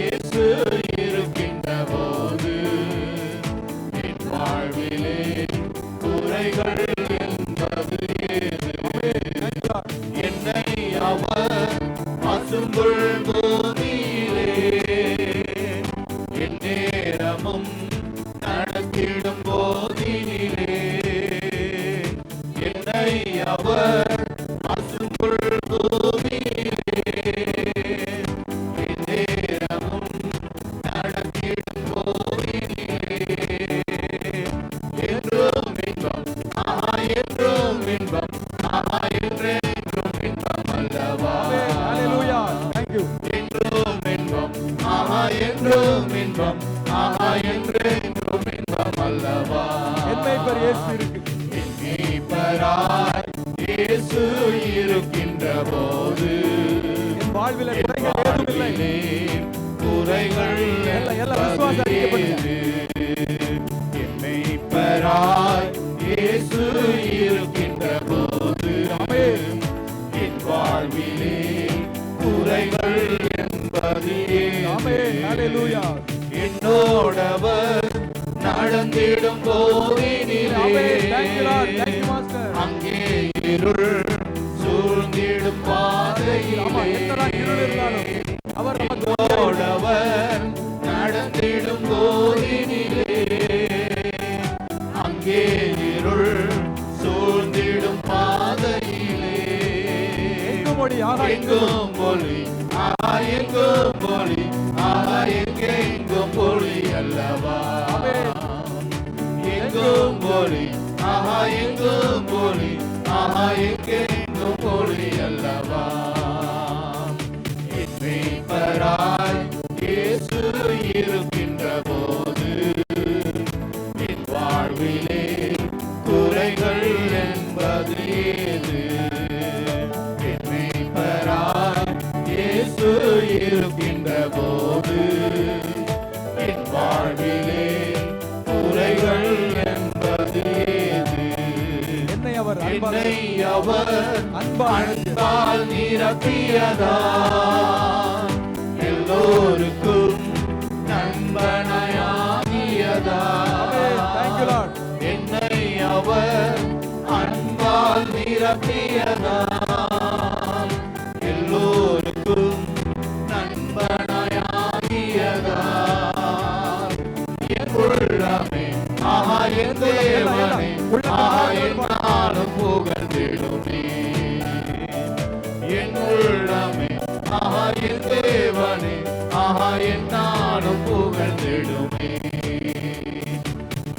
இயேசு இருக்கின்ற போது என் வாழ்விலே குறைகள் என்பது ஏது? என்னை அவர் பசும்புல் பூமியிலே என் நேரமும் நடத்திடும் போதினிலே என்னை அவர் பசும்புல் பூமியிலே என் நேரமும் நடத்திடும் போதினிலே என்றும் இன்பம் என்றும் இன்பம் என்றென்றும் இன்பம் அல்லவா? என்றும் இன்பம் என்றும் இன்பம் என்றென்றும் இன்பம் அல்லவா? என் மேய்ப்பர் இயேசு இருக்கு. என் மேய்ப்பராய் இயேசு இருக்கின்ற போது என் வாழ்விலே குறைகள் ஏதும் இல்லை. குறைகள் எல்லாம் என் மேய்ப்பராய் இயேசு இருக்கின்ற போது என் வாழ்விலே குறைகள் என்பது என்னோடவர் நடந்திடும் போதினிலே அங்கே இருள் சூழ்ந்திடும் பாதையிலே என்னோடவர் நடந்திடும் போதினிலே அங்கே இருள் சூழ்ந்திடும் பாதையிலே எங்கும் ஒளி எங்கும் ஒளி எங்கெங்கும் ஒளி அல்லவா? எங்கும் ஒளி எங்கும் ஒளி எங்கெங்கும் ஒளி அல்லவா? என் மேய்ப்பராய் இயேசு இருக்கின்ற போது என் வாழ்விலே குறைகள் என்பது ஏது? என் மேய்ப்பராய் இயேசு இருக்கின்ற போது என் வாழ்விலே குறைகள் என்பது ஏது? என்னை அவர் அன்பால் நிரப்பியதா எல்லோருக்கும் நண்பனாயாகியதா? என்னை அவர் அன்பால் நிரப்பியதா எல்லோருக்கும் நண்பனாயாகியதா? என் உள்ளமே என் தேவனே என்னாலும் புகழ்ந்திடுமே. என் உள்ளமே என் தேவனே என்னாலும் புகழ்ந்திடுமே.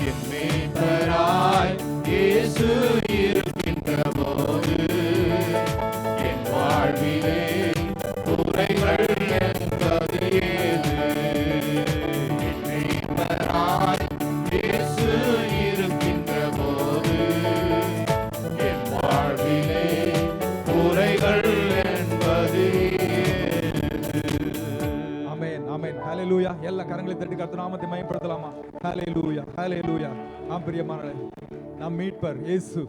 என் மேய்ப்பராய் இயேசு இருக்கின்ற போது என் வாழ்விலே குறைகள் என்பது ஏது? என் மேய்ப்பராய் இயேசு இருக்கின்ற போது என் வாழ்விலே குறைகள் என்பது ஏது? ஆமென் ஆமென் ஹல்லேலூயா. எல்லா கரங்களை தட்டி கர்த்தர் நாமத்தை மகிமைப்படுத்தலாமா? ஹல்லேலூயா ஹல்லேலூயா. ஆம் பிரியமானவர்களே, நம் மீட்பர் இயேசு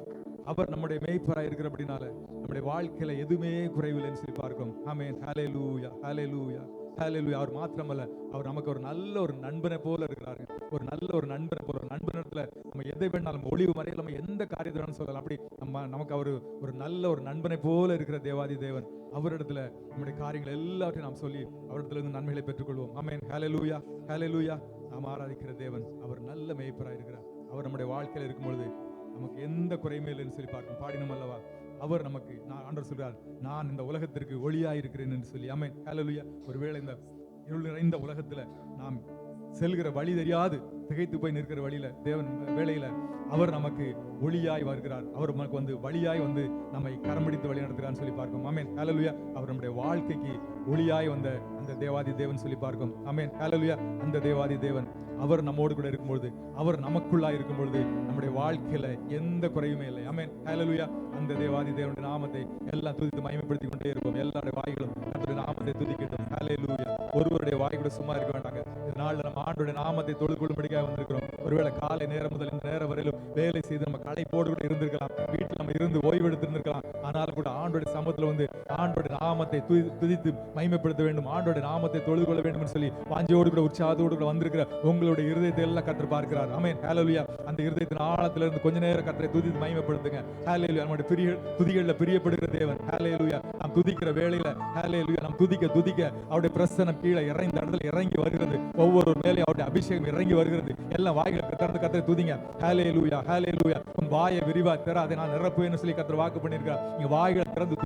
அவர் நம்முடைய மேய்ப்பராய் இருக்கிறபடினால நம்முடைய வாழ்க்கையில எதுவுமே குறைவில்லைன்னு சொல்லி பார்க்கும். ஆமென் ஹல்லேலூயா ஹல்லேலூயா ஹல்லேலூயா. அவர் மாத்திரமல்ல, அவர் நமக்கு ஒரு நல்ல ஒரு நண்பனை போல இருக்கிறாரு. ஒரு நல்ல ஒரு நண்பனை போல, ஒரு நண்பனிடத்துல நம்ம எதை வேணாலும் ஒளிவு மறையில் நம்ம எந்த காரியத்தை சொல்லலாம். அப்படி நமக்கு அவர் ஒரு நல்ல ஒரு நண்பனை போல இருக்கிற தேவாதி தேவன். அவரிடத்துல நம்முடைய காரியங்கள் எல்லாத்தையும் நாம் சொல்லி அவரிடத்துல இருந்து நன்மைகளை பெற்றுக்கொள்வோம். ஆமென் ஹல்லேலூயா ஹல்லேலூயா. நாம் ஆராதிக்கிற தேவன் அவர் நல்ல மேய்ப்பராய் இருக்கிறார். அவர் நம்முடைய வாழ்க்கையில இருக்கும் பொழுது நமக்கு எந்த குறையுமே இல்லைன்னு சொல்லி பார்க்கும். பாடினோம் அல்லவா? அவர் நமக்கு ஆண்டவர் சொல்றார், நான் இந்த உலகத்திற்கு ஒளியாய் இருக்கிறேன் என்று சொல்லி. ஆமென் ஹல்லேலூயா. ஒருவேளை இந்த இருள் நிறைந்த உலகத்துல நாம் செல்கிற வழி தெரியாது திகைத்து போய் நிற்கிற வழியில தேவன் வேளையில அவர் நமக்கு ஒளியாய் வருகிறார். அவர் நமக்கு வந்து வழியாய் வந்து நம்மை கரம் பிடித்து வழி நடத்துகிறான்னு சொல்லி பார்க்கும். ஆமென் ஹல்லேலூயா. அவர் நம்முடைய வாழ்க்கைக்கு ஒளியாய் வந்த அந்த தேவாதி தேவன் சொல்லி பார்க்கும். ஆமென் ஹல்லேலூயா. அந்த தேவாதி தேவன் அவர் நம்மோடு கூட இருக்கும்பொழுது, அவர் நமக்குள்ளாய் இருக்கும் பொழுது நம்முடைய வாழ்க்கையில எந்த குறையுமே இல்லை. ஆமென் ஹல்லேலூயா. அந்த தேவாதி தேவனுடைய நாமத்தை எல்லாம் துதித்து மகிமைப்படுத்திக் கொண்டே இருப்போம். எல்லாருடைய வாய்களும் அந்த நாமத்தை துதிக்கட்டும். ஹல்லேலூயா. ஒருவருடைய வாய் கூட சும்மா இருக்க வேண்டாங்க. நாள்ல நம்ம ஆண்டோட நாமத்தை தொழுது கொள்ளும்படியாக வந்திருக்கிறோம். ஒருவேளை காலை நேரம் முதல் இந்த நேரம் வரையிலும் வேலை செய்து நம்ம களைப்போடு கூட இருந்திருக்கலாம், வீட்டில் நம்ம இருந்து ஓய்வெடுத்து இருந்திருக்கலாம். ஆனாலும் கூட ஆண்டோட சமூகத்துல வந்து ஆண்டோட நாமத்தை துதித்து மகிமைப்படுத்த வேண்டும், ஆண்டோட நாமத்தை தொழுது கொள்ள வேண்டும் என்று சொல்லி வாஞ்சையோடு கூட உற்சாகத்தோடு கூட வந்திருக்கிற உங்களுடைய இருதயத்தை எல்லாம் கர்த்தர் பார்க்கிறார். ஆமென், ஹல்லேலூயா. அந்த இருதயத்தின் ஆழத்துல இருந்து கொஞ்ச நேரம் கர்த்தரை துதித்து மகிமைப்படுத்துங்க. ஹல்லேலூயா. நம்முடைய துதிகள்ல பிரியப்படுகிற தேவன். ஹல்லேலூயா. நாம் துதிக்கிற வேளையில ஹல்லேலூயா நாம் துதிக்க அவருடைய பிரசன்னம் கீழே இறங்கி இடத்துல இறங்கி வருகிறது. ஒவ்வொரு மேலே அவருடைய அபிஷேகம் இறங்கி வருகிறது. எல்லாம் வாய்களை திறந்து கர்த்தரை துதிங்க. ஹல்லேலூயா, ஹல்லேலூயா. உன் வாயை விரிவா திற, அதை நான் நிரப்புவேன்னு சொல்லி கர்த்தர் வாக்கு பண்ணியிருக்கார். நீங்க வாய்களை திறந்து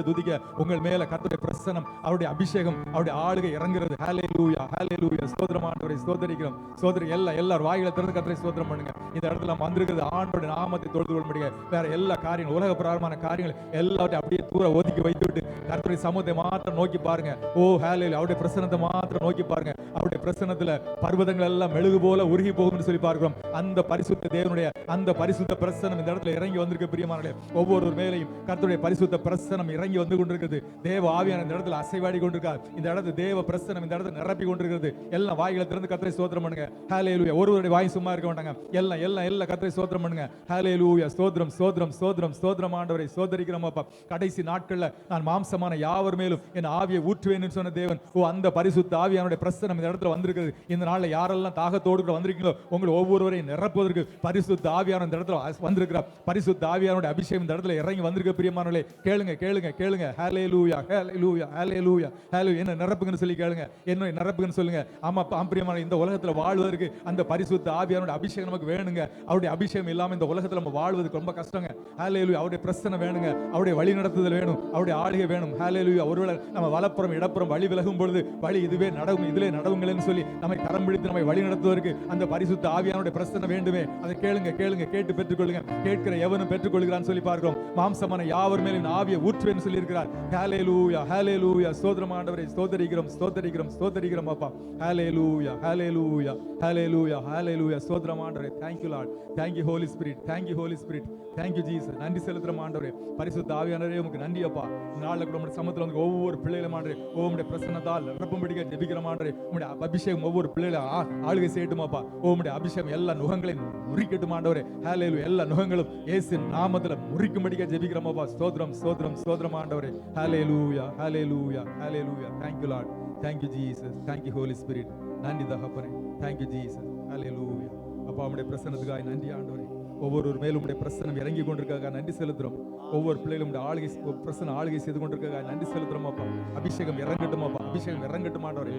துதிக்க உங்கள் மேல கர்த்தருடைய பிரசன்னம், அவருடைய அபிஷேகம், அவருடைய ஆளுகை இறங்குறது. ஹல்லேலூயா, ஹல்லேலூயா. ஸ்தோத்திரம் ஆண்டவரே, ஸ்தோத்திரிக்கிறோம். ஸ்தோத்திரம் எல்லாரும் வாய்களை திறந்து கர்த்தரை ஸ்தோத்திரம் பண்ணுங்க. இந்த இடத்துல நம்ம வந்திருக்கிறது ஆண்டோட நாமத்தை தொழுது கொள்ள முடியாது. வேற எல்லா காரியங்கள், உலக பிரகாரமான காரியங்கள் எல்லாத்தையும் அப்படியே தூர ஒதுக்கி வைத்து விட்டு கர்த்தருடைய சமூகத்தை மாத்திரம் நோக்கி பாருங்க. ஓ ஹல்லேலூயா. அவருடைய பிரசன்னத்தை மாத்திரம் நோக்கி பாருங்க. அவருடைய பிரசன்னத்துல பர்வதங்கள் எல்லாம் மெழுகு போல உருகி போகும்னு சொல்லி பார்க்கிறோம். அந்த பரிசுத்த தேவனுடைய அந்த பரிசுத்த பிரசன்னம் இந்த இடத்துல இறங்கி வந்திருக்க பிரியமானவர்களே. ஒவ்வொரு மேலையும் கர்த்தருடைய பரிசுத்த பிரசன்னம் இறங்கி வந்து கொண்டிருக்கிறது. தேவ ஆவியான இந்த இடத்துல அசைவாடி கொண்டிருக்கார். இந்த இடத்துல தேவ பிரசன்னம் இந்த இடத்துல நிரப்பி கொண்டிருக்கிறது. எல்லாம் வாய்களை திறந்து கர்த்தரை ஸ்தோத்திரம் பண்ணுங்க. ஹல்லேலூயா. ஒருவருடைய வாய் சும்மா இருக்க மாட்டாங்க. எல்லாம் கர்த்தரை ஸ்தோத்திரம் பண்ணுங்க. ஹல்லேலூயா. ஸ்தோத்திரம் ஆண்டவரை ஸ்தோத்திரிக்கிறோம் அப்பா. கடைசி நாட்கள்ல நான் மாம்சமான யாவர் மேலும் என் ஆவியை ஊற்றுவேன்னு சொன்ன தேவன். ஓ அந்த பரிசுத்த ஆவியானுடைய பிரசன்னம் இந்த இடத்துல வந்திருக்கிறது. இந்த நாள்ல யாரெல்லாம் தாகத்தோடு கூட வந்திருக்கீங்களோ உங்களை ஒவ்வொருவரையும் நிரப்புவதற்கு பரிசுத்த ஆவியான இந்த இடத்துல வந்திருக்கிறார். பரிசுத்த ஆவியானுடைய அபிஷேகம் இந்த இடத்துல இறங்கி வந்திருக்க பிரியமானவர்களே. கேளுங்க. ஹல்லேலூயா, ஹல்லேலூயா, ஹல்லேலூயா, ஹல்லேலூயா. என்ன நிரப்புங்கன்னு சொல்லி கேளுங்க. என்ன நிரப்புங்கன்னு சொல்லுங்க. ஆமா பிரியமானவர்களே, இந்த உலகத்துல வாழ்வதற்கு அந்த பரிசுத்த ஆவியானுடைய அபிஷேகம் நமக்கு வேணுங்க. அவருடைய அபிஷேகம் இல்லாம இந்த உலகத்துல நம்ம வாழ்வதற்கு ரொம்ப கஷ்டங்க. ஹல்லேலூயா. அவருடைய பிரசன்னம் வேணுங்க. அவருடைய வழி நடத்துதல் வேணும். அவருடைய ஆளுகை வேணும். ஹல்லேலூயா. ஒருவேளை நம்ம வலப்புறம் இடப்புறம் வழி விலகும் பொழுது வழி இதுவே நடவும், இதிலே நடவுங்களேன்னு சொல்லி நம்மை கரம் பிடித்து நம்மை வழி நடத்துவதற்கு அந்த பரிசுத்த ஆவியானுடைய பிரசன்னம் வேண்டுமே. அதை கேளுங்க, கேட்டு பெற்றுக்கொள்ளுங்க. கேட்கிற எவனும் பெற்றுக்கொள்கிறான்னு சொல்லி பார்க்கிறோம். மாம்சமான யாவர் மேலும் ஆவியை ஊற்றுவேன்னு சொல்லி இருக்கிறார். ஹல்லேலூயா, ஹல்லேலூயா. ஸ்தோத்திரம் ஆண்டவரே, ஸ்தோத்திரிக்கிறோம் அப்பா. ஹல்லேலூயா, ஹல்லேலூயா, ஹல்லேலூயா, ஹல்லேலூயா. ஸ்தோத்திரம் ஆண்டவரே. Thank you Lord. Thank you Holy Spirit. Thank you Holy Spirit. Thank you Jesus. நன்றி செலுத்துறோம் ஆண்டவரே. பரிசுத்த ஆவியானவரே உமக்கு நன்றி அப்பா. நாள்ல கூட உம்முடைய சமூகத்துல வந்து ஒவ்வொரு பிள்ளைகளும் ஆண்டவரே உம்முடைய பிரசன்னத்தால் நிரப்பும்படியாக ஜெபிக்கிறோம் ஆண்டவரே. உம்முடைய அபிஷேகம் ஒவ்வொரு பிள்ளைகளை ஆளுகை செய்யட்டும் அப்பா. உம்முடைய அபிஷேகம் எல்லா நுகங்களையும் முறிக்கட்டும் ஆண்டவரே. ஹல்லேலூயா. எல்லா நுகங்களும் இயேசுவின் நாமத்துல முறிக்கும்படியாக ஜெபிக்கிறோம் அப்பா. ஸ்தோத்திரம் ஆண்டவரே. ஹல்லேலூயா, ஹல்லேலூயா, ஹல்லேலூயா. Thank you Lord. Thank you Jesus. Thank you Holy Spirit. நன்றி தகப்பனே. Thank you Jesus. ஹல்லேலூயா. அப்பா உம்முடைய பிரசன்னத்துக்காக நன்றி ஆண்டவரே. ஒவ்வொரு மேலும் உடைய பிரசனம் இறங்கி கொண்டிருக்காக நன்றி செலுத்துறோம். ஒவ்வொரு பிள்ளைகளும் ஆளுகை செய்து கொண்டிருக்காக நன்றி செலுத்துறோம் அப்பா. அபிஷேகம் இறங்கட்டும் அப்பா. அபிஷேகம் இறங்கட்டும் ஆண்டவரே.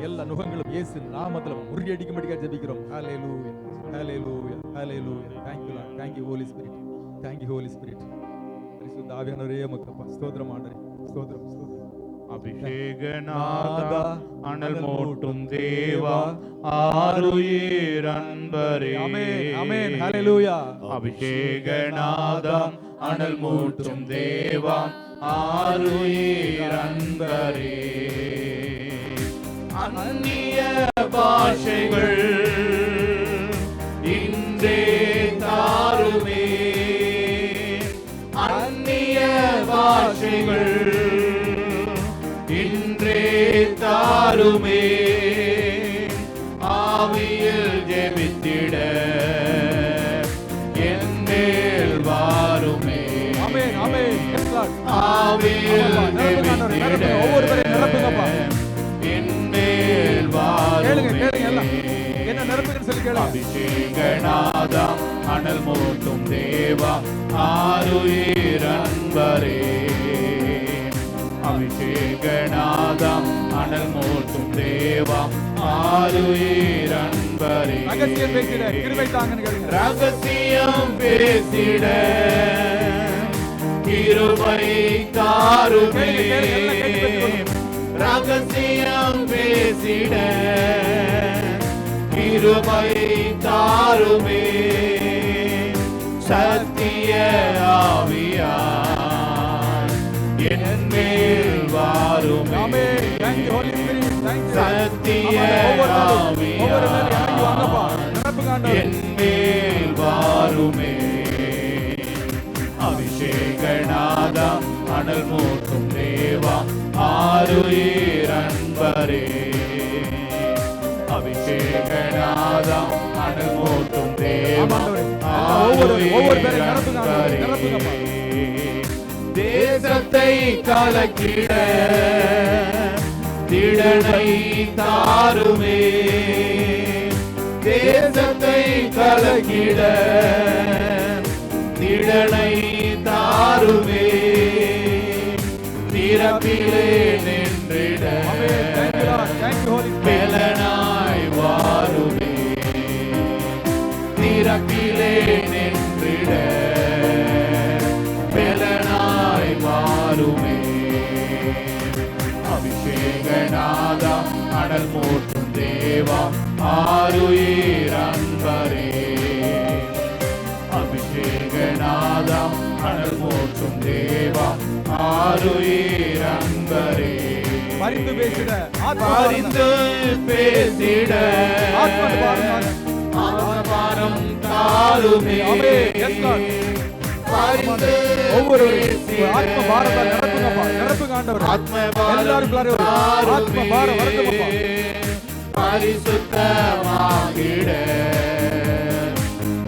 எல்லா நுகங்களும் இயேசு நாமத்துல முறியடிக்கும்படியாக ஜெபிக்கிறோம். ஹல்லேலூயா, ஹல்லேலூயா, ஹல்லேலூயா. Thank you Lord. Thank you Holy Spirit. Thank you Holy Spirit. பரிசுத்த ஆவியானவரே உமக்கு அப்பா ஸ்தோத்திரம் ஆண்டவரே. ஸ்தோத்திரம். அபிஷேகநாதா அனல் மூட்டும் தேவா ஆருயிர் அன்பரே. ஆமென், ஹல்லேலூயா. அபிஷேகநாதா அனல் மூட்டும் தேவா ஆருயிர் அன்பரே. அந்நிய பாஷைகள் இன்றே தாருமே. அந்நிய பாஷைகள் இன்றே தாருமே. ஆவியில் ஜெபித்திட என் மேல் வாருமே. ஆமென், ஆமென். ஆவியில் ஜெபித்திட என் மேல் வாருமே. என்ன நிரப்புங்கன்னு சொல்லி கேளுங்க. அபிஷேகநாதா அனல் மூட்டும் தேவா ஆருயிர் அன்பரே. அபிஷேகநாதா அனல் மூட்டும் தேவா ஆருயிர் அன்பரே. ரகசியம் பேசிட கிருபை தாங்கன்னு கேளுங்க. ரகசியம் பேசிட கிருபை தாருமே. ரகசியம் பேசிட கிருபை தாருமே. சத்திய ஆவியார் என் மேல் வாருமே. சத்திய ஆவியார் என் மேல் வாருமே. அபிஷேகநாதா அனல் மூட்டும் தேவா ஆருயிர் அன்பரே. அபிஷேகநாதம் அனல் மூட்டும் தேவா ஆமாண்டவரே. ஒவ்வொரு பேரை நிரப்புங்க ஆண்டவரே. நிரப்புங்கப்பா. தேசத்தை கலக்கிட திடனை தாருமே, தேசத்தை கலக்கிட திடனை தாருமே, திறப்பிலே நின்றிட பெலனாய் வாருமே, திறப்பிலே நின்றிட பெலனாய் வாருமே. அபிஷேகநாதா அனல் மூட்டும் தேவா ஆருயிர் அன்பரே, அபிஷேகநாதா அனல் மூட்டும் தேவா ஆருயிர் அன்பரே. பரிந்து பேசிட பரிந்து பேசிட ஆத்மபாரம் தாருமே, பரிந்து ஒவ்வொரு ஆத்ம பாரத்தால் நிரப்புங்கப்பா. நிரப்புங்க ஆண்டவரே. எல்லாரும் ஆத்ம பாரம் வரட்டுங்கப்பா. பரிசுத்தமாகிட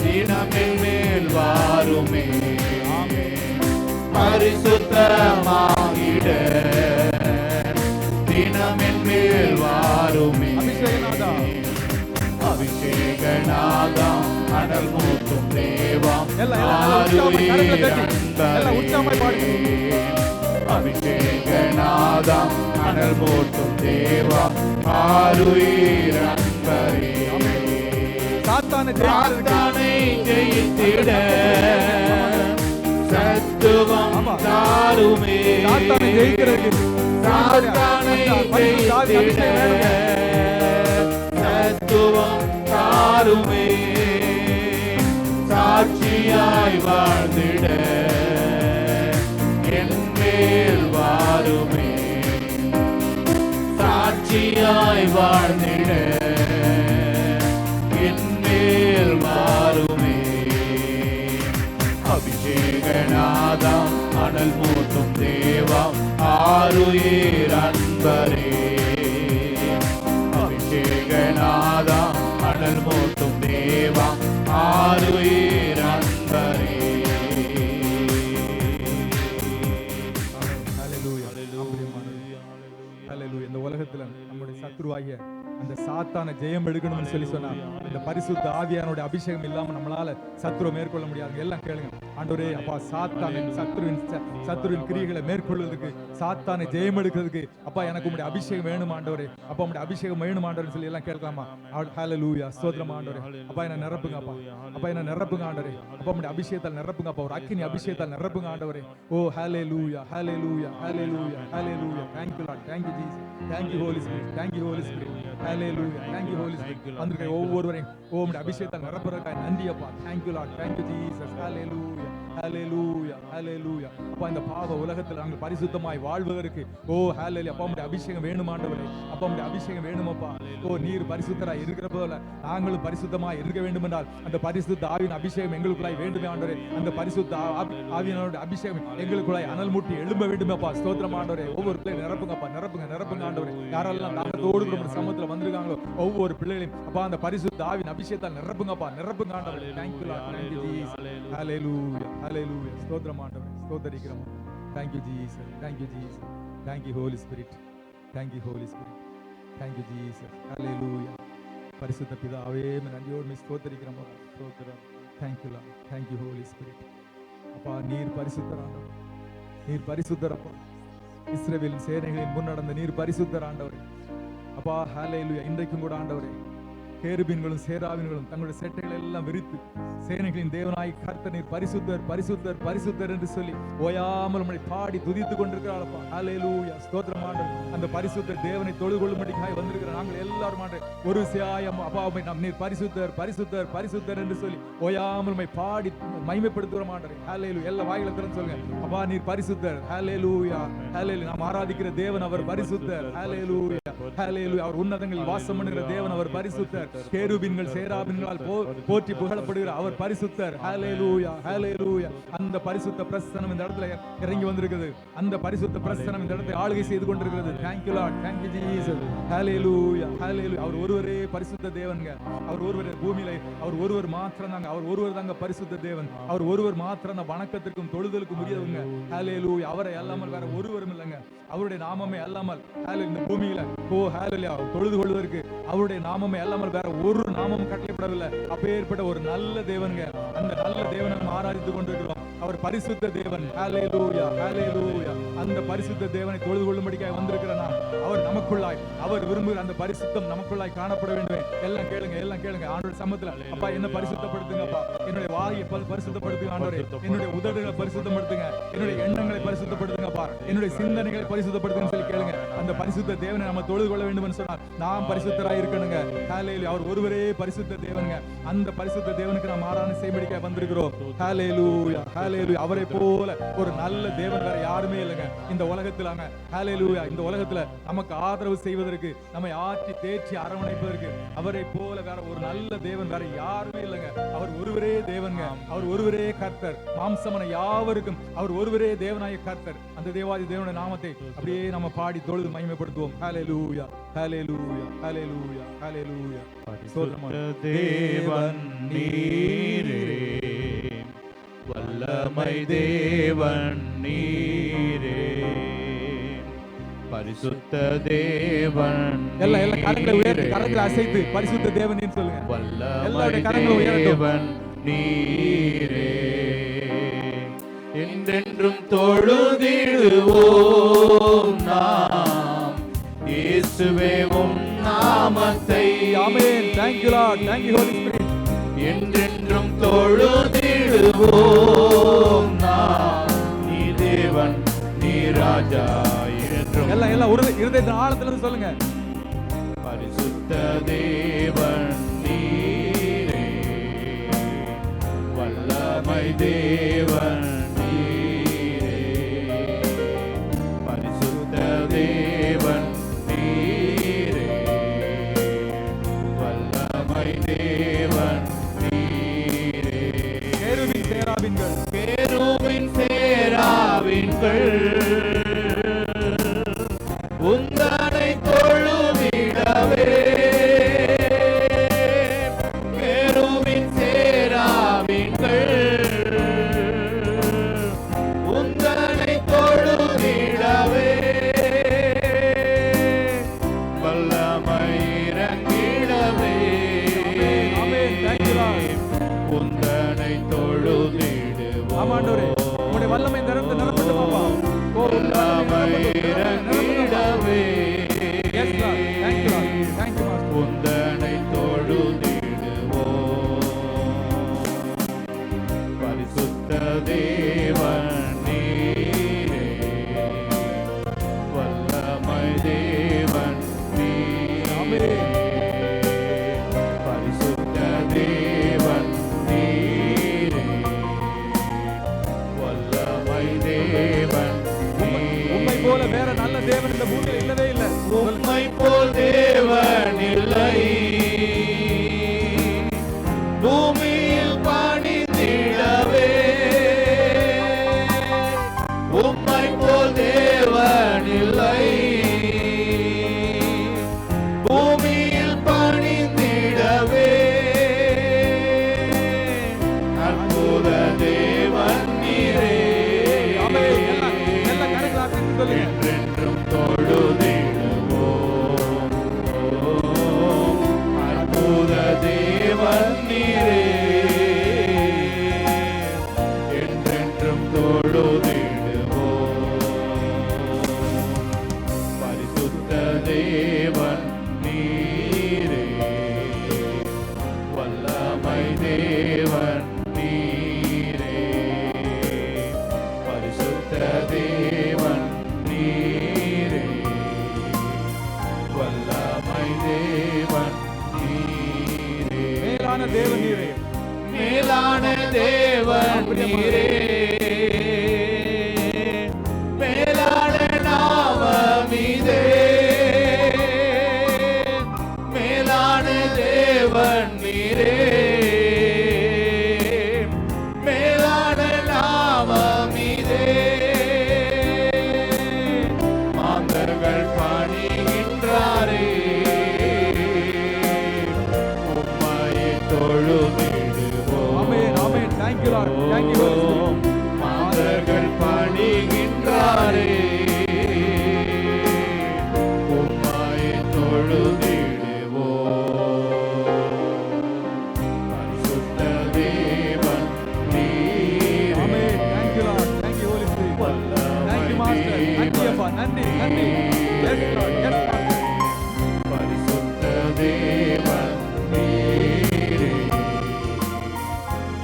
தினமின் மேல் வாருமே, பரிசுத்தமாகிட தினமின் மேல் வாருமே. அபிஷேகநாதா அபிஷேகநாதா அனல் மூட்டும் தேவா உற்சாகமாய் பாடுங்க. அபிஷேகநாதா அனல் மூட்டும் தேவா ஆருயிர் அன்பரே. சாத்தானை ஜெயித்திட சத்துவம் தாருமே, சாத்தானை ஜெயிக்கிறதுக்கு சாத்தானை ஜெயித்திட சத்துவம் தாருமே, சாட்சியாய் வாழ்ந்திட என் மேல் வாருமே, சாட்சியாய் வாழ்ந்திட என் மேல் வாருமே. அபிஷேகநாதா அனல் மூட்டும் தேவா ஆருயிர் அன்பரே, அபிஷேகநாதா அனல் மூட்டும் தேவா ஆருயிர் அன்பரே. இந்த உலகத்துல நம்முடைய சத்ருவாகிய அந்த சாத்தான ஜெயம் எடுக்கணும்னு சொல்லி சொன்னா இந்த பரிசுத்த ஆவியானுடைய அபிஷேகம் இல்லாம நம்மளால சத்ருவை மேற்கொள்ள முடியாது. எல்லாம் கேளுங்க. ஆண்டவரே அப்பா, சாத்தானின் சத்ருவின் கிரியைகளை மேற்கொள்வதற்கு, சாத்தானை ஜெயம் எடுக்கிறதுக்கு அப்பா எனக்கு உங்களுடைய அபிஷேகம் வேணும் ஆண்டவரே. அப்பா உங்களுடைய அபிஷேகம் வேணும் ஆண்டவரே சொல்லி எல்லாம் கேட்கலாமா? ஹல்லேலூயா, ஸ்தோத்திரம் ஆண்டவரே. அப்பா என்ன நிரப்புங்க அப்பா, அப்பா என்ன நிரப்புங்க ஆண்டவரே. அப்பா உங்களுடைய அபிஷேகத்தால் நிரப்புங்க அப்பா, ஒரு அக்கினி அபிஷேகத்தால் நிரப்புங்க ஆண்டவரே. ஓ ஹல்லேலூயா, ஹல்லேலூயா, ஹல்லேலூயா, ஹல்லேலூயா. Thank you Lord, thank you Jesus, thank you Holy Spirit, thank you Holy Spirit, hallelujah, thank you Holy Spirit. வந்திருக்கிற ஒவ்வொருவரையும் உம்முடைய அபிஷேகத்தால் நிரப்புறதுக்காக நன்றி அப்பா. Thank you Lord, thank you Jesus, hallelujah, hallelujah, hallelujah. அப்பா இந்த பாவ உலகத்தில் நாங்கள் பரிசுத்தமாய் வாழ்வதற்கு ஓ ஹalleluya அப்பா உம்முடைய அபிஷேகம் வேணும் ஆண்டவரே. அப்பா உம்முடைய அபிஷேகம் வேணும் அப்பா. ஓ நீர் பரிசுத்தராய் இருக்கிற போல நாங்களும் பரிசுத்தமாய் இருக்க வேண்டும் என்றால் அந்த பரிசுத்த ஆவியின் அபிஷேகம் எங்களுக்குள்ளாய் வேண்டுமே ஆண்டவரே. அந்த பரிசுத்த ஆவியினோட அபிஷேகம் எங்களுக்குள்ளாய் அனல் மூட்டி எழும்ப வேண்டுமே அப்பா. ஸ்தோத்திரம் ஆண்டவரே. ஒவ்வொரு பிள்ளையும் நிரப்புங்கப்பா, நிரப்புங்க நிரப்புங்க ஆண்டவரே. யாரெல்லாம் தாகத்தோடு நம்ம சமூகத்துல வந்திருக்காங்களோ ஒவ்வொரு பிள்ளைகளையும் அப்பா அந்த பரிசுத்த ஆவியின் அபிஷேகத்தால் நிரப்புங்கப்பா, நிரப்புங்க ஆண்டவரே. Thank you Lord, thank you Jesus, hallelujah, hallelujah. ஸ்தோத்திரம் ஆண்டவரே, ஸ்தோத்திரிக்கிறோம். Thank you Jesus, thank you Jesus, thank you Holy Spirit, thank you Holy Spirit, thank you Jesus, hallelujah. பரிசுத்த பிதாவே நன்றியோடு ஸ்தோத்திரிக்கிறோம். ஸ்தோத்திரம். Thank you Lord, thank you Holy Spirit. அப்பா நீர் பரிசுத்தர் ஆண்டவரே, நீர் பரிசுத்தர் அப்பா. இஸ்ரவேலின் சேனைகளின் முன்னடந்த நீர் பரிசுத்தர் ஆண்டவரே. அப்பா ஹல்லேலூயா. இன்றைக்கும் கூட ஆண்டவரே கேருபீன்களும் சேராபீன்களும் தங்களுடைய செட்டைகளை எல்லாம் விரித்து சேனைகளின் தேவனாய் கர்த்தர் நீர் பரிசுத்தர் பரிசுத்தர் பரிசுத்தர் என்று சொல்லி ஓயாமல் நம்மை பாடி துதித்துக் கொண்டிருக்கிறாரப்பா. ஹல்லேலூயா, ஸ்தோத்திரம் ஆண்டவரே. அந்த பரிசுத்தர் தேவனை தொழுது கொள்ளும்படிக்காய் வந்திருக்கிற நாங்கள் எல்லாரும் ஆண்டவரே ஒரு சியாயம் அப்பாவை நாம் நீர் பரிசுத்தர் பரிசுத்தர் பரிசுத்தர் என்று சொல்லி ஓயாமல் நம்மை பாடி மகிமைப்படுத்துகிறோம் ஆண்டவரே. ஹல்லேலூயா. எல்லா வாய்களை திறந்து சொல்லுங்க. அப்பா நீர் பரிசுத்தர். ஹல்லேலூயா, ஹல்லேலூயா. நாம் ஆராதிக்கிற தேவன் அவர் பரிசுத்தர். ஹல்லேலூயா, ஹல்லேலூயா. அவர் உன்னதங்களில் வாசம் பண்ணுகிற தேவன் அவர் பரிசுத்தர். கேருபீன்கள் சேராபீன்களால் போற்றி புகழப்படுகிற அவர் பரிசுத்தர். ஹல்லேலூயா, ஹல்லேலூயா. அந்த பரிசுத்த பிரசன்னம் இந்த இடத்துல இறங்கி வந்திருக்கிறது. அந்த பரிசுத்த பிரசன்னம் இந்த இடத்தை ஆளுகை செய்து கொண்டிருக்கிறது. Thank you Lord, thank you Jesus. ஹல்லேலூயா, ஹல்லேலூயா. அவர் ஒருவரே பரிசுத்த தேவன்ங்க. அவர் ஒருவரே பூமியில அவர் ஒருவர் மாத்திரம் தாங்க. அவர் ஒருவர் தாங்க பரிசுத்த தேவன். அவர் ஒருவர் மாத்திரம் தான் வணக்கத்திற்கும் தொழுதலுக்கும் உரியவங்க. ஹல்லேலூயா. அவரை அல்லாமல் வேற ஒருவரும் இல்லைங்க. அவருடைய நாமமே அல்லாமல் இந்த பூமியில ஹல்லேலூயா தொழுது கொள்வதற்கு அவருடைய நாமமே அல்லாமல் வேற ஒரு நாமமும் கட்டளைப்படவில்லை. அப்பேற்பட்ட ஒரு நல்ல தேவன்ங்க. அந்த நல்ல தேவனை நம்ம ஆராதித்துக் கொண்டிருக்கிறோம். அவர் பரிசுத்த தேவன். ஹல்லேலூயா, ஹல்லேலூயா. அந்த பரிசுத்த தேவனை தொழுது கொள்ளும்படிக்காக வந்திருக்கிற நாம் அவர் நமக்குள்ளாய் அவர் விரும்புகிற அந்த பரிசுத்தம் நமக்குள்ளாய் காணப்பட வேண்டும். எல்லாம் கேளுங்க, எல்லாம் கேளுங்க. ஆண்டவருடைய சமூகத்துல அப்பா என்ன பரிசுத்தப்படுத்துங்கப்பா. என்னுடைய வாயை பரிசுத்தப்படுத்துங்க ஆண்டவரே. என்னுடைய உதடுகளை பரிசுத்தப்படுத்துங்க. என்னுடைய எண்ணங்களை பரிசுத்தப்படுத்துங்கப்பா. என்னுடைய சிந்தனைகளை பரிசுத்தப்படுத்துங்க சொல்லி கேளுங்க. அந்த பரிசுத்த தேவனை நம்ம தொழுது கொள்ள வேண்டும் என்று சொன்னால் நாம் பரிசுத்தராய் இருக்கணுங்க. ஹல்லேலூயா. அவர் ஒருவரே பரிசுத்த தேவனுங்க. அந்த பரிசுத்த தேவனுக்கு நாம் ஆராதனை செய்யும்படிக்காக வந்திருக்கிறோம். ஹல்லேலூயா, ஹல்லேலூயா. அவரை போல ஒரு நல்ல தேவன் வேற யாருமே இல்லைங்க இந்த உலகத்திலாங்க. ஹல்லேலூயா. இந்த உலகத்துல நமக்கு ஆதரவு செய்வதற்கு, நம்மை ஆற்றி தேற்றி அரவணைப்பதற்கு அவரை போல வேற ஒரு நல்ல தேவன் வேற யாருமே இல்லைங்க. அவர் ஒருவரே தேவன்ங்க. அவர் ஒருவரே கர்த்தர். மாம்சமான யாவருக்கும் அவர் ஒருவரே தேவனாய கர்த்தர். அந்த தேவாதி தேவனுடைய நாமத்தை அப்படியே நம்ம பாடி தொழுது மகிமைப்படுத்துவோம். ஹல்லேலூயா, ஹல்லேலூயா, ஹல்லேலூயா, ஹல்லேலூயா. தேவன் நீரே, வல்லமை தேவன் நீரே, பரிசுத்த தேவன். எல்லாம் கரங்களை உயர்த்தி கரங்களை அசைத்து பரிசுத்த தேவன் சொல்லுங்க. வல்லமை தேவன் நீரே, என்றென்றும் தொழுதிடுவோம் நாம் இயேசுவே உம் நாமத்தை. ஆமென். Thank you Lord, thank you Holy Spirit. என்றென்றும் தொழுதிடுவோம் நாம், நீ தேவன் நீ ராஜா என்றும். எல்லாம் இருதயத்தின் ஆழத்துல இருந்து சொல்லுங்க. பரிசுத்த தேவன் நீரே, வல்லமை தேவன் நீரே, பரிசுத்த தேவன் நீரே, வல்லமை தேவன் நீரே. கேருபீன் சேராபீன்கள், கேருபீன் சேராபீன்கள் உந்தனை தொழுதிடவே, கேருபீன் சேராபீன்கள் உந்தனை தொழுதிடவே, வல்லமை இறங்கிடவே, உந்தனை தொழுதிடுவோம். ஆமாண்டவரே, உம்முடைய வல்லமை நிரப்பட்டும் அப்பா. வல்லமை இறங்கிடவே, உந்தனை தொழுதிடுவோம். பரிசுத்த தேவன் நீரே, வல்லமை தேவன் நீரே, பரிசுத்த தேவன் நீரே, வல்லமை தேவன். உம்மை போல வேற நல்ல தேவன் இந்த பூமியில் இல்லவே இல்லை. உம்மை போல் தேவன் இல்லை, பூமியில் பணிந்திடவே, உம்மை போல் தேவன் இல்லை, பூமியில் பணிந்திடவே, அற்புத தேவன் நீரே, என்றென்றும் தொழுதிடுவோம். அற்புத தேவன் நீரே, என்றென்றும் தொழுதிடுவோம். பரிசுத்த தேவன் நீரே, வல்லமை தேவன் நீரே, பரிசுத்த தேவன் நீரே, வல்லமை தேவன் நீரே. மேலான தேவன் நீரே, மேலான தேவன் நீரே, மேலான நாமம் இதே, மேலான தேவன் தேவன் நீரே, மேலான நாமம் இதே. மாந்தர்கள் பணிகின்றாரே, உம்மையை தொழுதிடுவோம். ஆமென், ஆமென். Thank you, Lord. Thank you, Holy Spirit. மாந்தர்கள் பணிகின்றாரே, உம்மையை தொழுதிடுவோம். பரிசுத்த தேவன் நீரே. ஆமென். Thank you, Lord. Thank you, Holy Spirit. Thank you, Master. நன்றி அப்பா, நன்றி, நன்றி. Yes, Lord. Yes, Master. பரிசுத்த தேவன் நீரே,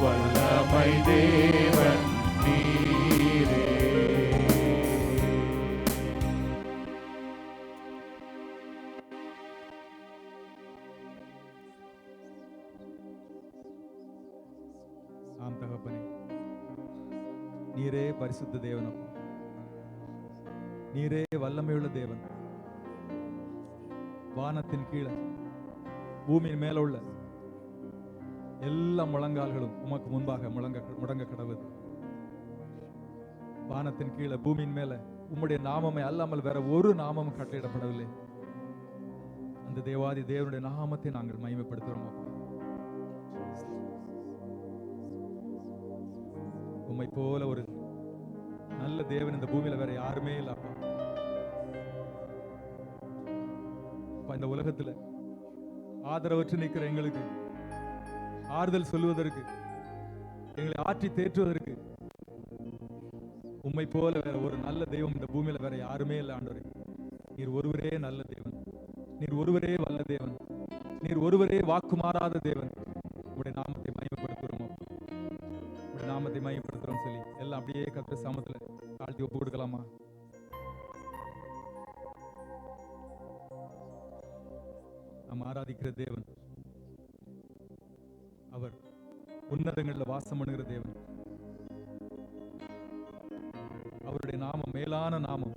வல்லமை தேவன் நீரே. ஆம் தகப்பனே, நீரே பரிசுத்த தேவன் அப்பா. நீரே வல்லமையுள்ள தேவன். வானத்தின் கீழே பூமியின் மேல உள்ள எல்லா முழங்கால்களும் உமக்கு முன்பாக முடங்க கடவுது. வானத்தின் கீழே பூமியின் மேல உம்முடைய நாமமே அல்லாமல் வேற ஒரு நாமமும் கட்டளையிடப்படவில்லை. அந்த தேவாதி தேவனுடைய நாமத்தை நாங்கள் மகிமைப்படுத்துகிறோம் அப்பா. உம்மை போல ஒரு நல்ல தேவன் இந்த பூமியில வேற யாருமே இல்ல அப்பா. இந்த உலகத்துல ஆதரவற்று நிற்கிற எங்களுக்கு ஆறுதல் சொல்லுவதற்கு, எங்களை ஆற்றி தேற்றுவதற்கு உம்மை போல வேற ஒரு நல்ல தெய்வம் இந்த பூமியில வேற யாருமே இல்லை ஆண்டவரே. நீர் ஒருவரே நல்ல தேவன், நீர் ஒருவரே வல்ல தேவன், நீர் ஒருவரே வாக்கு மாறாத தேவன். உடைய நாமத்தை மகிமைப்படுத்துகிறோம், உடைய நாமத்தை மகிமைப்படுத்துறோம் சொல்லி எல்லாம் அப்படியே கர்த்தர் சமத்துல தாழ்த்தி ஒப்பு கொடுக்கலாமா? நாம் ஆராதிக்கிற தேவன் அவர் உன்னதங்கள்ல வாசம் பண்ணுகிற தேவன். அவருடைய நாமம் மேலான நாமம்.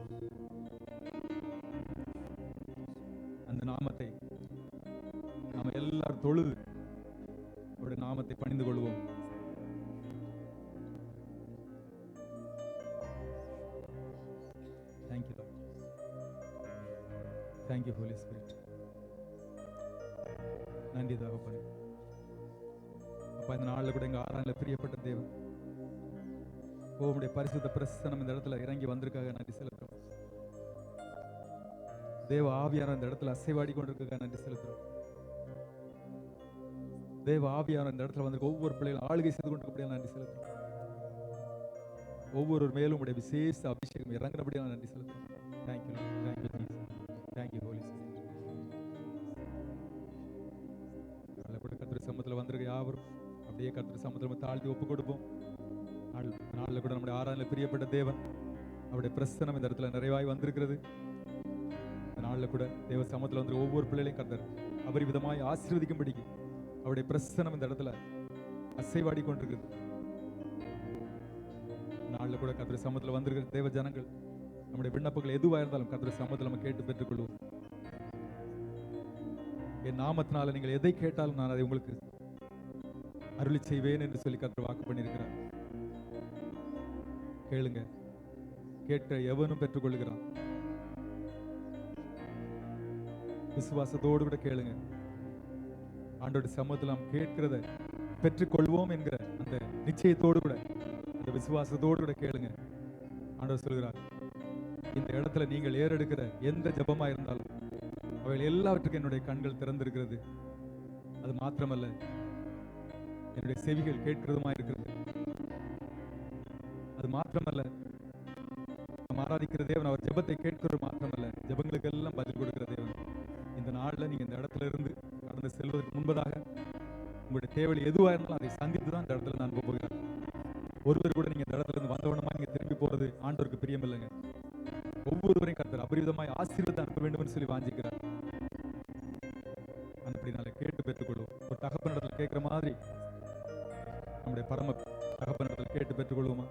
அந்த நாமத்தை நாம் எல்லாரும் தொழுது அவருடைய நாமத்தை பணிந்து கொள்வோம். Thank you, Lord. Thank you, Holy Spirit. நன்றி தகப்பனே. அப்பா, இந்த நாளில் கூட எங்க ஆராதனையில பிரியப்பட்ட தேவன் உம்முடைய பரிசுத்த பிரசன்னம் இந்த இடத்துல இறங்கி வந்திருக்காக நன்றி செலுத்துறோம். தேவ ஆவியானவர் இந்த இடத்துல அசைவாடி கொண்டிருக்காக நன்றி செலுத்துறோம். தேவ ஆவியானவர் இந்த இடத்துல வந்திருக்க ஒவ்வொரு பிள்ளைகளும் ஆளுகை செய்து கொண்டிருக்கபடியால் நன்றி செலுத்துறோம். ஒவ்வொரு மேலும் உடைய விசேஷ அபிஷேகம் இறங்கினபடியால் நன்றி செலுத்துறோம். Thank you, thank you Jesus, thank you Holy Spirit. கூட கர்த்தர் சமூகத்தில் வந்திருக்க யாவரும் அப்படியே கர்த்தர் சமூகத்தில் தாழ்த்தி ஒப்பு கொடுப்போம். நாளில் கூட நம்முடைய ஆராதனையில் பிரியப்பட்ட தேவன் அவருடைய பிரசன்னம் இந்த இடத்துல நிறைவாய் வந்திருக்கிறது. இந்த நாளில் கூட தேவ சமூகத்தில் வந்து ஒவ்வொரு பிள்ளைகளையும் கர்த்தர் அபரிவிதமாய் ஆசீர்வதிக்கும்படிக்கு அவருடைய பிரசன்னம் இந்த இடத்துல அசைவாடி கொண்டிருக்கிறது. நாளில் கூட கர்த்தர் சமூகத்தில் வந்திருக்கிற தேவ ஜனங்கள் நம்முடைய விண்ணப்பங்கள் எதுவாக இருந்தாலும் கர்த்தர் சமூகத்தில் நம்ம கேட்டு பெற்றுக்கொள்வோம். என் நாமத்தினால நீங்கள் எதை கேட்டாலும் நான் அதை உங்களுக்கு அருளி செய்வேன் என்று சொல்லி கர்த்தர் வாக்கு பண்ணியிருக்கிறார். கேளுங்க, கேட்க எவனும் பெற்றுக்கொள்கிறான். விசுவாசத்தோடு கூட கேளுங்க. ஆண்டோட சமூகத்தில் நாம் கேட்கிறத பெற்றுக்கொள்வோம் என்கிற அந்த நிச்சயத்தோடு கூட, அந்த விசுவாசத்தோடு கூட கேளுங்க. ஆண்டவர் சொல்கிறார், இந்த இடத்துல நீங்கள் ஏறெடுக்கிற எந்த ஜெபமா இருந்தாலும் அவைகள் எல்லாவற்றுக்கும் என்னுடைய கண்கள் திறந்திருக்கிறது. அது மாத்திரமல்ல, என்னுடைய செவிகள் கேட்கிறதுமா இருக்கிறது. அது மாத்திரமல்ல, நாம் ஆராதிக்கிற தேவன் அவர் ஜெபத்தை கேட்கிறது மாத்திரமல்ல, ஜெபங்களுக்கு எல்லாம் பதில் கொடுக்கிற தேவன். இந்த நாள்ல நீங்க இந்த இடத்துல இருந்து கடந்து செல்வதற்கு முன்பதாக உங்களுடைய தேவைகள் எதுவாக இருந்தாலும் அதை சந்தித்து தான் இந்த இடத்துல நான் போகிறேன். ஒருவர் கூட நீங்க இந்த இடத்துல இருந்து வந்தவனமா நீங்க திரும்பி போறது ஆண்டவருக்கு பிரியம் இல்லைங்க. ஒவ்வொருவரையும் கர்த்தர் அபரிவிதமாய் ஆசீர்வாதம் அனுப்ப வேண்டும் என்று சொல்லி வாஞ்சிக்கிறார். அப்படினால கேட்டு பெற்றுக்கொள்வோம். ஒரு தகப்பனிடத்தில் கேட்கிற மாதிரி நம்முடைய பரம தகப்பனிடத்தில் கேட்டு பெற்றுக்கொள்வோமா?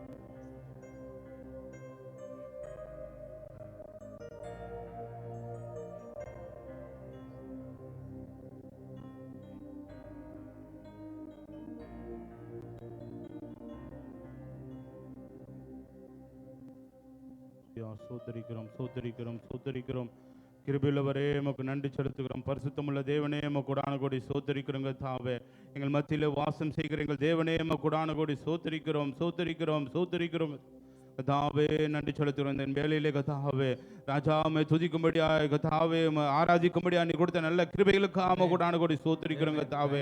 ராஜா, சோதரிக்கிறோம் சோதரிக்கிறோம் சோதரிக்கிறோம். கிருபையுள்ளவரே உமக்கு நன்றி செலுத்துகிறோம். பரிசுத்தமுள்ள தேவனே உமக்கு கொடான கோடி சோதரிக்கிறோங்க தாவே. எங்கள் மத்தியிலே வாசம் செய்கிற எங்கள் தேவனே உமக்கு கொடான கோடி சோதரிக்கிறோம் சோதரிக்கிறோம் சோதரிக்கிறோம். கதாவே நன்றி செலுத்துகிறோம். இந்த வேலையிலே கதாவே ராஜா உம்மை துதிக்கும்படியாய் கதாவே உம்மை ஆராதிக்கும்படியா நீ கொடுத்த நல்ல கிருபைகளுக்காக கூடான கூடி சோதரிக்கிறோங்க தாவே.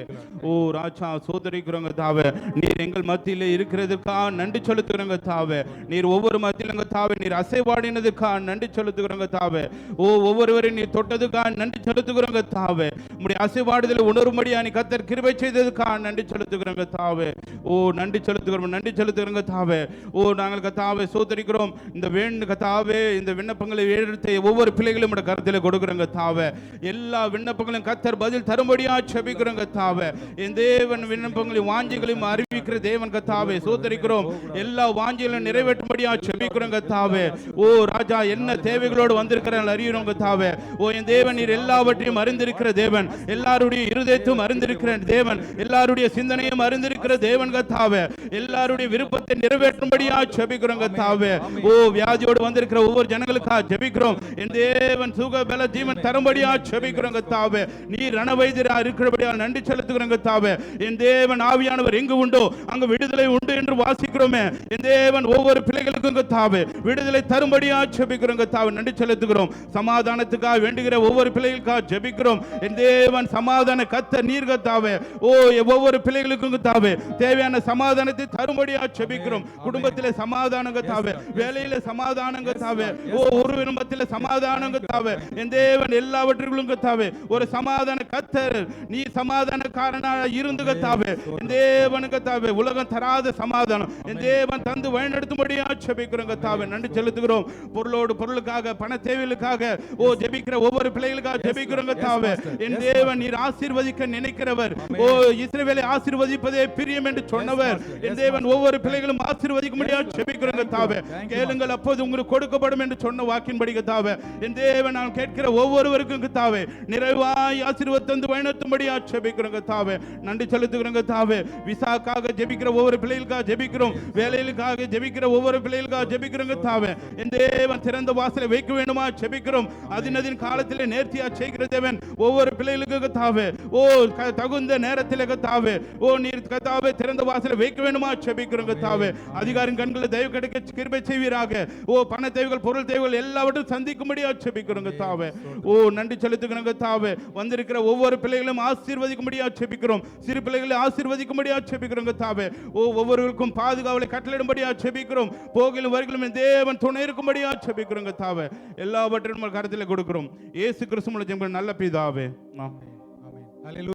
ஓ ராஜா சோதரிக்கிறோங்க தாவே. நீர் எங்கள் மத்தியிலே இருக்கிறதுக்காக நன்றி செலுத்துகிறோங்க தாவே. நீர் ஒவ்வொரு மத்தியிலங்க தாவே நீர் அசைவாடினதுக்காக நன்றி செலுத்துகிறோங்க தாவே. ஓ ஒவ்வொருவரையும் நீர் தொட்டதுக்காக நன்றி செலுத்துகிறோங்க தாவே. உம்முடைய அசைவாடுதலை உணரும்படியா நீ கர்த்தர் கிருபை செய்ததுக்காக நன்றி செலுத்துகிறோங்க தாவே. ஓ நன்றி செலுத்துகிறோங்க தாவே. ஓ நாங்கள் கத்தாவே சோதரிக்கிறோம். இந்த கத்தாவே இந்த விண்ணப்பங்களை எடுத்து ஒவ்வொரு பிள்ளைகளும் கருத்தில் கொடுக்கிறோங்க தாவே. எல்லா விண்ணப்பங்களையும் கர்த்தர் பதில் தரும்படியா செபிக்கிறோங்க தாவே. என் தேவன் விண்ணப்பங்களையும் வாஞ்சிகளையும் அறிவிக்கிற தேவன் கத்தாவே சோதரிக்கிறோம். எல்லா வாஞ்சிகளையும் நிறைவேற்றும்படியா செபிக்கிறோங்க தாவே. ஓ ராஜா என்ன தேவைகளோடு வந்திருக்கிறார்கள் அறியுறோங்க தாவே. ஓ என் தேவன் நீர் எல்லாவற்றையும் அறிந்திருக்கிற தேவன், எல்லாருடைய இருதயத்தையும் அறிந்திருக்கிற தேவன், எல்லாருடைய சிந்தனையும் அறிந்திருக்கிற தேவன் கத்தாவே. எல்லாருடைய விருப்பத்தை நிறைவேற்றும்படியா செபிக்கிறோங்க தாவே. ஓ வியாதியோடு வந்திருக்கிற ஒவ்வொரு ஜனங்களுக்காக ஜெபிக்கிறோம். என் தேவன் சுக பல ஜீவன் தரும்படியா ஜெபிக்கிறோங்க தாவே. நீர் ரணவைத்தியரா இருக்கிறபடியால் நன்றி செலுத்துகிறோங்க தாவே. என் தேவன் ஆவியானவர் எங்கு உண்டோ அங்கு விடுதலை உண்டு என்று வாசிக்கிறோமே. என் தேவன் ஒவ்வொரு பிள்ளைகளுக்கும் தாவே விடுதலை தரும்படியா ஜெபிக்கிறோங்க தாவே. நன்றி செலுத்துகிறோம். சமாதானத்துக்காக வேண்டுகிற ஒவ்வொரு பிள்ளைகளுக்காக ஜெபிக்கிறோம். என் தேவன் சமாதான கர்த்தர் நீர் கர்த்தாவே. ஓ ஒவ்வொரு பிள்ளைகளுக்கும் தாவே தேவையான சமாதானத்தை தரும்படியா ஜெபிக்கிறோம். குடும்பத்திலே சமாதானம் தாவே, வேலையில சமாதானம் தாவே. ஓ ஒரு விரும்பத்தில சமாதானம் தாவே. என் தேவன் எல்லாவற்றிலும் தாவே ஒரு சமாதான கர்த்தர். நீ சமாதானக்காரனாக இருந்து தாவே. என் தேவனுக்கு தாவே உலகம் தராத சமாதானம் என் தேவன் தந்து வழிநடத்தும்படியா ஜெபிக்கிறோம் தாவே. நன்றி செலுத்துகிறோம். பொருளோடு பொருளுக்காக பண தேவைகளுக்காக ஓ ஜெபிக்கிற ஒவ்வொரு பிள்ளைகளுக்காக ஜெபிக்கிறோம் தாவே. என் தேவன் நீர் ஆசீர்வதிக்க நினைக்கிறவர். ஓ இஸ்ரவேலை ஆசீர்வதிப்பதே பிரியம் என்று சொன்னவர். என் தேவன் ஒவ்வொரு பிள்ளைகளும் ஆசீர்வதிக்கும்படியா ஜெபிக்கிறோம் தாவே. கேளுங்கள் அப்போது உங்களுக்கு கொடுக்கப்படும் என்று சொன்ன வாக்கின்படி தாவே. என் தேவன் நான் கேட்கிற ஒவ்வொருவருக்கும் தாவே நிறைவாய் ஆசீர்வாதம் தந்து வழிநடத்தும்படியா ஜெபிக்கிறோம் தாவே. நன்றி செலுத்துகிறோம் தாவே. விசாக்காக ஜெபிக்கிற ஒவ்வொரு பிள்ளைகளுக்காக ஜெபிக்கிறோம். வேலைகளுக்காக ஜெபிக்கிற ஒவ்வொரு பிள்ளைகளுக்காக ஜெபிக்கிறோம் தாவே. என் தேவன் திறந்த வாசலை வைக்க வேண்டுமா ஜெபிக்கிறோம். அதினதின் காலத்திலே நேர்த்தியா செய்கிற தேவன் ஒவ்வொரு பிள்ளைகளுக்கு தாவே. ஓ தகுந்த நேரத்திலே தாவே. ஓ நீர் கத்தாவே திறந்த வாசலை வைக்க வேண்டுமா ஜெபிக்கிறோம் தாவே. அதிகாரின் கண்களை தயவு கிடைக்க கிருபை செய்வீராக. ஓ பண தேவைகள் பொருள் தேவைகள் எல்லாவற்றையும் சந்திக்கும்படியா ஜெபிக்கிறோம் தாவே. ஓ நன்றி செலுத்துகிறோம் தாவே. வந்திருக்கிற ஒவ்வொரு பிள்ளைகளும் ஆசீர்வதிக்கும்படியா ஜெபிக்கிறோம். சிறு பிள்ளைகளை ஆசீர்வதிக்கும்படியா ஜெபிக்கிறோம் தாவே. ஓ ஒவ்வொருவருக்கும் பாதுகாவலை கட்டளையிடும்படியா ஜெபிக்கிறோம். போகிலும் வருகிலும் தேவன் துணை இருக்கும்படியா ஜெபிக்கிறோம் தாவே. எல்லாவற்றையும் கருத்தில் கொடுக்கிறோம். இயேசு கிறிஸ்து மூலம் ஜெபிக்கிறோம் நல்ல பிதாவே. ஆமென். ஆமென்.